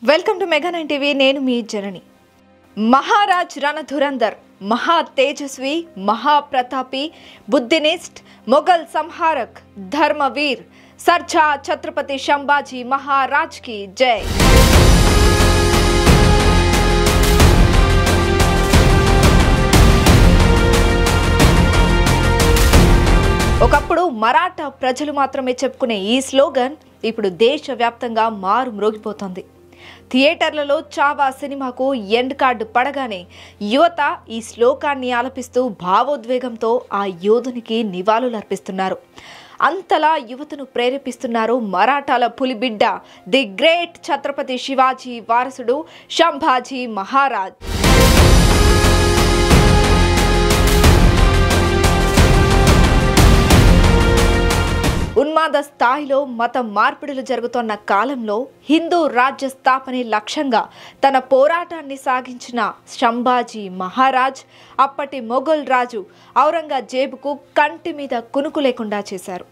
Welcome to mega 9 TV. నేను మీ జనని. మహారాజ్ రణధురంధర్, మహా తేజస్వి, మహాప్రతాపి, బుద్ధినిస్ట్, మొఘల్ సంహారక్, ధర్మవీర్ సర్జా ఛత్రపతి సంభాజీ మహారాజ్ కి జై. ఒకప్పుడు మరాఠా ప్రజలు మాత్రమే చెప్పుకునే ఈ స్లోగన్ ఇప్పుడు దేశవ్యాప్తంగా మారు మ్రోగిపోతోంది. థియేటర్లలో చావా సినిమాకు ఎండ్ కార్డు పడగానే యువత ఈ శ్లోకాన్ని ఆలపిస్తూ భావోద్వేగంతో ఆ యోధునికి నివాళులర్పిస్తున్నారు. అంతలా యువతను ప్రేరేపిస్తున్నారు మరాఠాల పులిబిడ్డ, ది గ్రేట్ ఛత్రపతి శివాజీ వారసుడు సంభాజీ మహారాజ్. ఉన్మాద స్థాయిలో మత మార్పిడులు జరుగుతున్న కాలంలో హిందూ రాజ్య స్థాపనే లక్ష్యంగా తన పోరాటాన్ని సాగించిన సంభాజీ మహారాజ్ అప్పటి మొఘల్ రాజు ఔరంగజేబుకు కంటి మీద కునుకు లేకుండా చేశారు.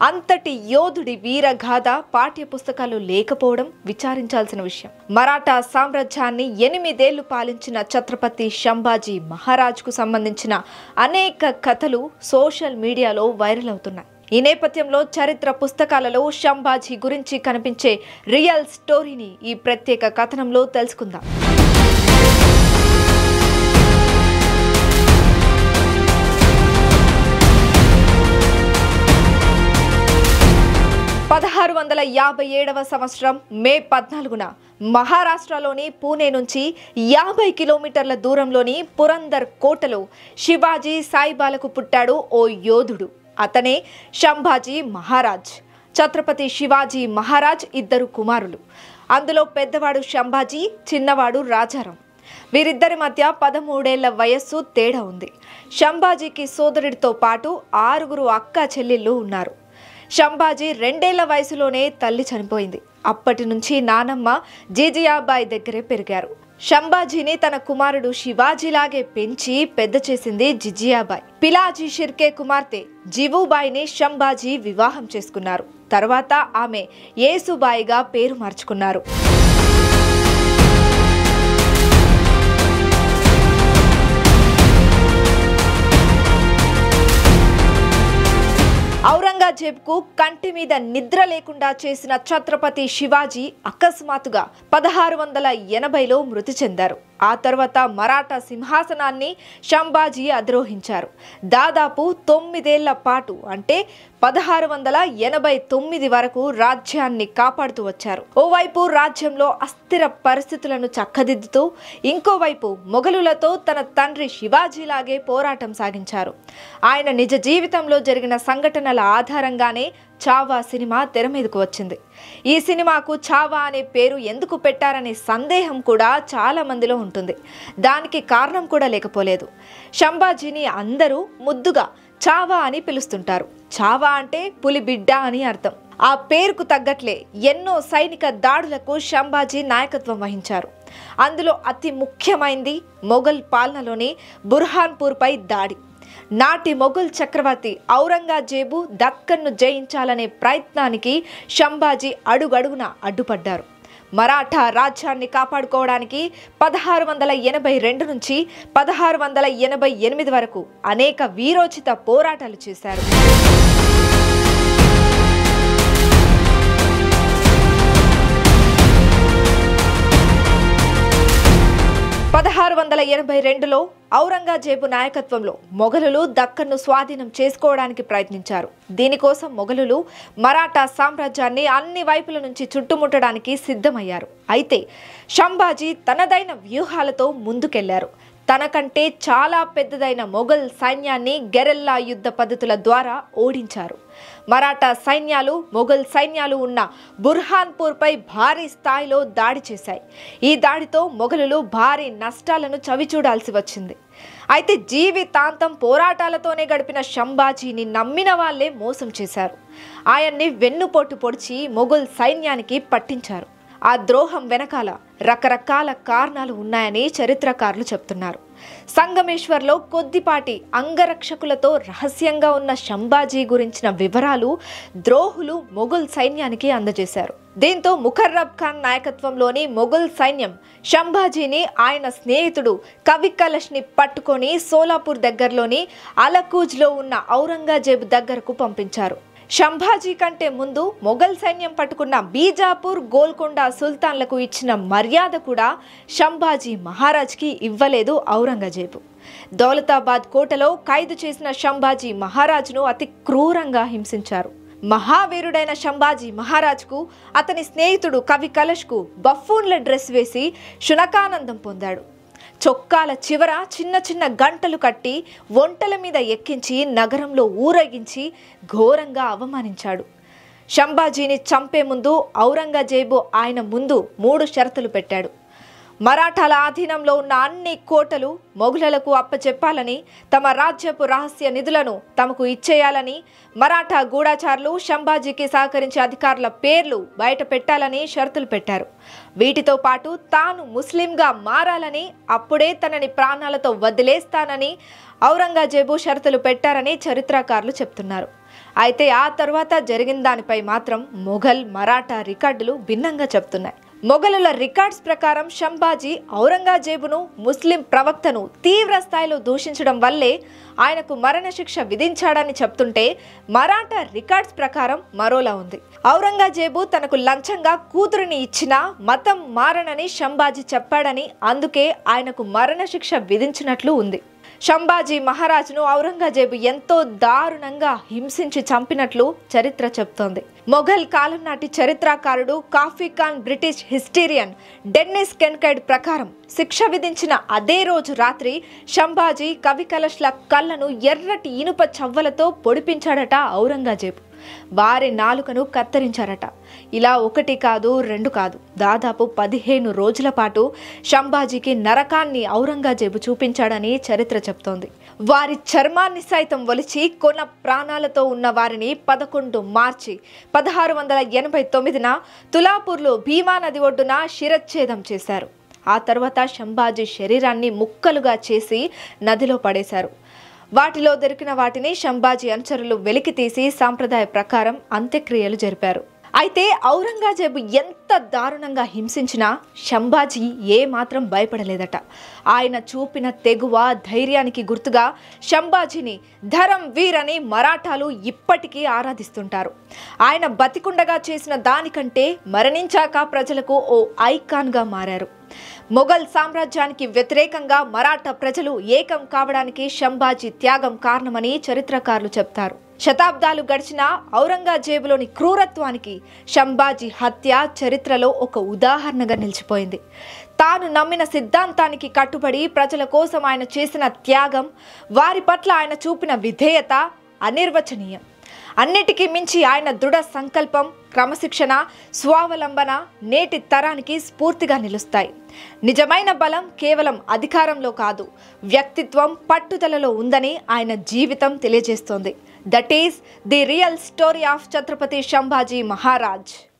అంతటి యోధుడి వీరగాథ పాఠ్య పుస్తకాలు లేకపోవడం విచారించాల్సిన విషయం. మరాఠా సామ్రాజ్యాన్ని 8 ఏళ్లు పాలించిన ఛత్రపతి సంభాజీ మహారాజ్కు సంబంధించిన అనేక కథలు సోషల్ మీడియాలో వైరల్ అవుతున్నాయి. ఈ నేపథ్యంలో చరిత్ర పుస్తకాలలో సంభాజీ గురించి కనిపించే రియల్ స్టోరీని ఈ ప్రత్యేక కథనంలో తెలుసుకుందాం. సంవత్సరం మే 14న మహారాష్ట్రలోని పూణే నుంచి 50 కిలోమీటర్ల దూరంలోని పురందర్ కోటలో శివాజీ సాయిబాలకు పుట్టాడు ఓ యోధుడు. అతనే సంభాజీ మహారాజ్. ఛత్రపతి శివాజీ మహారాజ్ 2 కుమారులు. అందులో పెద్దవాడు సంభాజీ, చిన్నవాడు రాజారాం. వీరిద్దరి మధ్య 13 ఏళ్ల వయస్సు తేడా ఉంది. సంభాజీకి సోదరుడితో పాటు 6 అక్క చెల్లెళ్ళు ఉన్నారు. సంభాజీ 2 ఏళ్ల వయసులోనే తల్లి చనిపోయింది. అప్పటి నుంచి నానమ్మ జిజియాబాయి దగ్గరే పెరిగారు. సంభాజీని తన కుమారుడు శివాజీలాగే పెంచి పెద్ద చేసింది జిజియాబాయి. పిలాజీ షిర్కే కుమార్తె జివుబాయిని సంభాజీ వివాహం చేసుకున్నారు. తర్వాత ఆమె యేసుబాయిగా పేరు మార్చుకున్నారు. ఔరంగజేబుకు కంటి మీద నిద్ర లేకుండా చేసిన ఛత్రపతి శివాజీ అకస్మాత్తుగా 1680లో మృతి చెందారు. ఆ తర్వాత మరాఠా సింహాసనాన్ని సంభాజీ అధిరోహించారు. దాదాపు 9 ఏళ్ల పాటు అంటే 1689 వరకు రాజ్యాన్ని కాపాడుతూ వచ్చారు. ఓవైపు రాజ్యంలో అస్థిర పరిస్థితులను చక్కదిద్దుతూ, ఇంకోవైపు మొఘలులతో తన తండ్రి శివాజీలాగే పోరాటం సాగించారు. ఆయన నిజ జీవితంలో జరిగిన సంఘటనల ఆధారంగానే చావా సినిమా తెర మీదకు వచ్చింది. ఈ సినిమాకు చావా అనే పేరు ఎందుకు పెట్టారనే సందేహం కూడా చాలా మందిలో ఉంటుంది. దానికి కారణం కూడా లేకపోలేదు. సంభాజీని అందరూ ముద్దుగా చావా అని పిలుస్తుంటారు. చావా అంటే పులి బిడ్డ అని అర్థం. ఆ పేరుకు తగ్గట్లే ఎన్నో సైనిక దాడులకు సంభాజీ నాయకత్వం వహించారు. అందులో అతి ముఖ్యమైనది మొఘల్ పాలనలోని బుర్హాన్పూర్పై దాడి. నాటి మొఘల్ చక్రవర్తి ఔరంగజేబు దక్కన్ను జయించాలనే ప్రయత్నానికి సంభాజీ అడుగడుగునా అడ్డుపడ్డారు. మరాఠా రాజ్యాన్ని కాపాడుకోవడానికి 1682 నుంచి 1688 వరకు అనేక వీరోచిత పోరాటాలు చేశారు. 1682లో ఔరంగజేబు నాయకత్వంలో మొఘలులు దక్కన్ను స్వాధీనం చేసుకోవడానికి ప్రయత్నించారు. దీనికోసం మొఘలులు మరాఠా సామ్రాజ్యాన్ని అన్ని వైపుల నుంచి చుట్టుముట్టడానికి సిద్ధమయ్యారు. అయితే సంభాజీ తనదైన వ్యూహాలతో ముందుకెళ్లారు. తనకంటే చాలా పెద్దదైన మొఘల్ సైన్యాన్ని గెరిల్లా యుద్ధ పద్ధతుల ద్వారా ఓడించారు. మరాఠా సైన్యాలు మొఘల్ సైన్యాలు ఉన్న బుర్హాన్పూర్పై భారీ స్థాయిలో దాడి చేశాయి. ఈ దాడితో మొఘలులు భారీ నష్టాలను చవిచూడాల్సి వచ్చింది. అయితే జీవితాంతం పోరాటాలతోనే గడిపిన సంభాజీని నమ్మిన వాళ్లే మోసం చేశారు. ఆయన్ని వెన్నుపోటు పొడిచి మొఘల్ సైన్యానికి పట్టించారు. ఆ ద్రోహం వెనకాల రకరకాల కారణాలు ఉన్నాయని చరిత్రకారులు చెప్తున్నారు. సంగమేశ్వర్లో కొద్దిపాటి అంగరక్షకులతో రహస్యంగా ఉన్న సంభాజీ గురించిన వివరాలు ద్రోహులు మొఘల్ సైన్యానికి అందజేశారు. దీంతో ముఖర్రబ్ ఖాన్ నాయకత్వంలోని మొఘల్ సైన్యం సంభాజీని ఆయన స్నేహితుడు కవి కలష్ని పట్టుకొని సోలాపూర్ దగ్గరలోని అలకూజ్లో ఉన్న ఔరంగజేబు దగ్గరకు పంపించారు. సంభాజీ కంటే ముందు మొఘల్ సైన్యం పట్టుకున్న బీజాపూర్, గోల్కొండ సుల్తాన్లకు ఇచ్చిన మర్యాద కూడా సంభాజీ మహారాజ్కి ఇవ్వలేదు ఔరంగజేబు. దౌలతాబాద్ కోటలో ఖైదు చేసిన సంభాజీ మహారాజ్ను అతి క్రూరంగా హింసించారు. మహావీరుడైన సంభాజీ మహారాజ్కు అతని స్నేహితుడు కవి కలష్కు బఫూన్ల డ్రెస్ వేసి శునకానందం పొందాడు. చొక్కాల చివర చిన్న చిన్న గంటలు కట్టి ఒంటల మీద ఎక్కించి నగరంలో ఊరేగించి ఘోరంగా అవమానించాడు. సంభాజీని చంపే ముందు ఔరంగజేబు ఆయన ముందు 3 షరతులు పెట్టాడు. మరాఠాల ఆధీనంలో ఉన్న అన్ని కోటలు మొఘలులకు అప్పచెప్పాలని, తమ రాజ్యపు రహస్య నిధులను తమకు ఇచ్చేయాలని, మరాఠా గూఢాచారులు సంభాజీకి సహకరించే అధికారుల పేర్లు బయట పెట్టాలని షరతులు పెట్టారు. వీటితో పాటు తాను ముస్లింగా మారాలని, అప్పుడే తనని ప్రాణాలతో వదిలేస్తానని ఔరంగజేబు షరతులు పెట్టారని చరిత్రకారులు చెప్తున్నారు. అయితే ఆ తర్వాత జరిగిన దానిపై మాత్రం మొఘల్, మరాఠా రికార్డులు భిన్నంగా చెప్తున్నాయి. మొఘలుల రికార్డ్స్ ప్రకారం సంభాజీ ఔరంగజేబును, ముస్లిం ప్రవక్తను తీవ్ర స్థాయిలో దూషించడం వల్లే ఆయనకు మరణశిక్ష విధించాడని చెప్తుంటే, మరాఠా రికార్డ్స్ ప్రకారం మరోలా ఉంది. ఔరంగజేబు తనకు లంచంగా కూతురిని ఇచ్చినా మతం మారనని సంభాజీ చెప్పాడని, అందుకే ఆయనకు మరణశిక్ష విధించినట్లు ఉంది. సంభాజీ మహారాజును ఔరంగజేబు ఎంతో దారుణంగా హింసించి చంపినట్లు చరిత్ర చెప్తోంది. మొఘల్ కాలం నాటి చరిత్రకారుడు Khafi Khan British historian Dennis Kincaid ప్రకారం శిక్ష విధించిన అదే రోజు రాత్రి సంభాజీ కవి కలష్ల కళ్ళను ఎర్రటి ఇనుప చవ్వలతో పొడిపించాడట ఔరంగజేబు. వారి నాలుకను కత్తిరించారట. ఇలా 1 కాదు 2 కాదు, దాదాపు 15 రోజుల పాటు సంభాజీకి నరకాన్ని ఔరంగజేబు చూపించాడని చరిత్ర చెప్తోంది. వారి చర్మాన్ని సైతం ఒలిచి కొన ప్రాణాలతో ఉన్న వారిని 11 మార్చి 1689న తులాపూర్లో భీమా నది ఒడ్డున శిరచ్ఛేదం చేశారు. ఆ తర్వాత సంభాజీ శరీరాన్ని ముక్కలుగా చేసి నదిలో పడేశారు. వాటిలో దొరికిన వాటిని సంభాజీ అనుచరులు వెలికి తీసి సాంప్రదాయ ప్రకారం అంత్యక్రియలు జరిపారు. అయితే ఔరంగజేబు ఎంత దారుణంగా హింసించినా సంభాజీ ఏమాత్రం భయపడలేదట. ఆయన చూపిన తెగువ, ధైర్యానికి గుర్తుగా సంభాజీని ధరం వీర్ అని మరాఠాలు ఇప్పటికీ ఆరాధిస్తుంటారు. ఆయన బతికుండగా చేసిన దానికంటే మరణించాక ప్రజలకు ఓ ఐకాన్గా మారారు. మొఘల్ సామ్రాజ్యానికి వ్యతిరేకంగా మరాఠా ప్రజలు ఏకం కావడానికి సంభాజీ త్యాగం కారణమని చరిత్రకారులు చెప్తారు. శతాబ్దాలు గడిచిన ఔరంగజేబులోని క్రూరత్వానికి సంభాజీ హత్య చరిత్రలో ఒక ఉదాహరణగా నిలిచిపోయింది. తాను నమ్మిన సిద్ధాంతానికి కట్టుబడి ప్రజల కోసం ఆయన చేసిన త్యాగం, వారి పట్ల ఆయన చూపిన విధేయత అనిర్వచనీయం. అన్నిటికీ మించి ఆయన దృఢ సంకల్పం, క్రమశిక్షణ, స్వావలంబన నేటి తరానికి స్ఫూర్తిగా నిలుస్తాయి. నిజమైన బలం కేవలం అధికారంలో కాదు, వ్యక్తిత్వం, పట్టుదలలో ఉందని ఆయన జీవితం తెలియజేస్తోంది. That is the real story of Chhatrapati Sambhaji Maharaj.